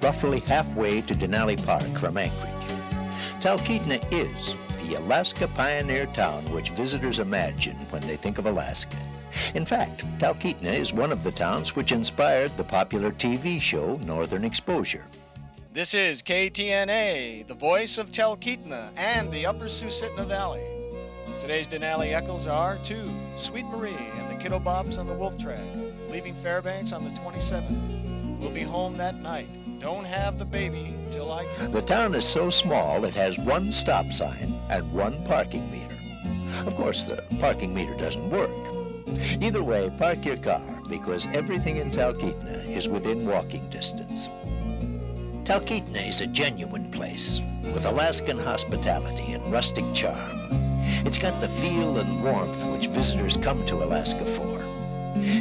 roughly halfway to Denali Park from Anchorage. Talkeetna is the Alaska pioneer town which visitors imagine when they think of Alaska. In fact, Talkeetna is one of the towns which inspired the popular TV show Northern Exposure. This is KTNA, the voice of Talkeetna and the Upper Susitna Valley. Today's Denali Echoes are to Sweet Marie and the Kiddo Bops on the Wolf Track, leaving Fairbanks on the 27th. We'll be home that night. Don't have the baby till I get. The town is so small it has one stop sign and one parking meter. Of course, the parking meter doesn't work. Either way, park your car because everything in Talkeetna is within walking distance. Talkeetna is a genuine place with Alaskan hospitality and rustic charm. It's got the feel and warmth which visitors come to Alaska for.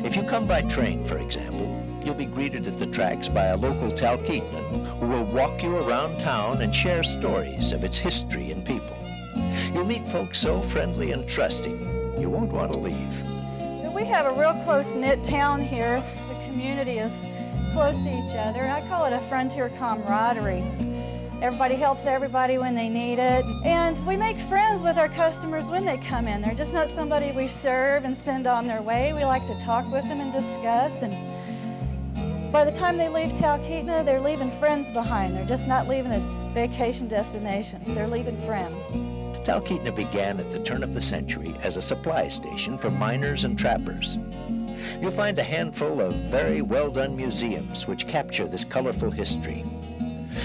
If you come by train, for example, you'll be greeted at the tracks by a local Talkeetnan who will walk you around town and share stories of its history and people. You'll meet folks so friendly and trusting, you won't want to leave. We have a real close-knit town here. The community is close to each other. I call it a frontier camaraderie. Everybody helps everybody when they need it. And we make friends with our customers when they come in. They're just not somebody we serve and send on their way. We like to talk with them and discuss. And by the time they leave Talkeetna, they're leaving friends behind. They're just not leaving a vacation destination. They're leaving friends. Talkeetna began at the turn of the century as a supply station for miners and trappers. You'll find a handful of very well-done museums which capture this colorful history.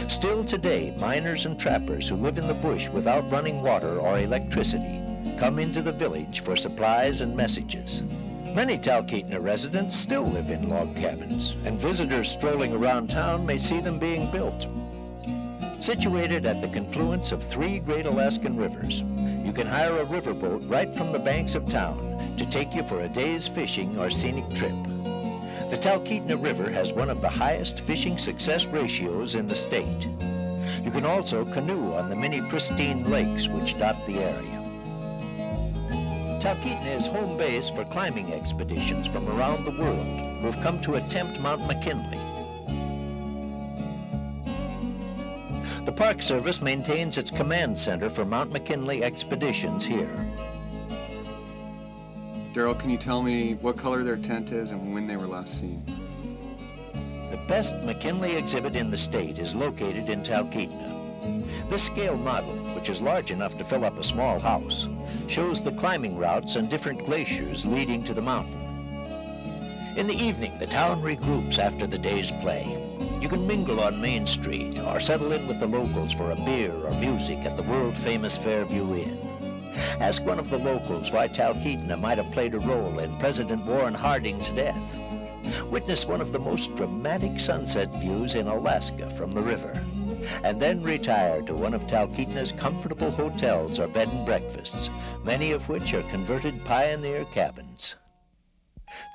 Still today, miners and trappers who live in the bush without running water or electricity come into the village for supplies and messages. Many Talkeetna residents still live in log cabins, and visitors strolling around town may see them being built. Situated at the confluence of three great Alaskan rivers, you can hire a riverboat right from the banks of town to take you for a day's fishing or scenic trip. The Talkeetna River has one of the highest fishing success ratios in the state. You can also canoe on the many pristine lakes which dot the area. Talkeetna is home base for climbing expeditions from around the world who have come to attempt Mount McKinley. The Park Service maintains its command center for Mount McKinley expeditions here. Daryl, can you tell me what color their tent is and when they were last seen? The best McKinley exhibit in the state is located in Talkeetna. This scale model, which is large enough to fill up a small house, shows the climbing routes and different glaciers leading to the mountain. In the evening, the town regroups after the day's play. You can mingle on Main Street or settle in with the locals for a beer or music at the world-famous Fairview Inn. Ask one of the locals why Talkeetna might have played a role in President Warren Harding's death. Witness one of the most dramatic sunset views in Alaska from the river, and then retire to one of Talkeetna's comfortable hotels or bed and breakfasts, many of which are converted pioneer cabins.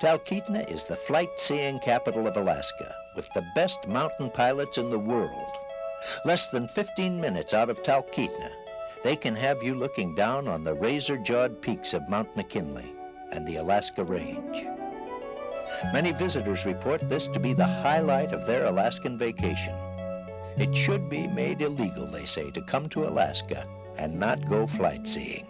Talkeetna is the flight-seeing capital of Alaska, with the best mountain pilots in the world. Less than 15 minutes out of Talkeetna, they can have you looking down on the razor-jawed peaks of Mount McKinley and the Alaska Range. Many visitors report this to be the highlight of their Alaskan vacation. It should be made illegal, they say, to come to Alaska and not go flight seeing.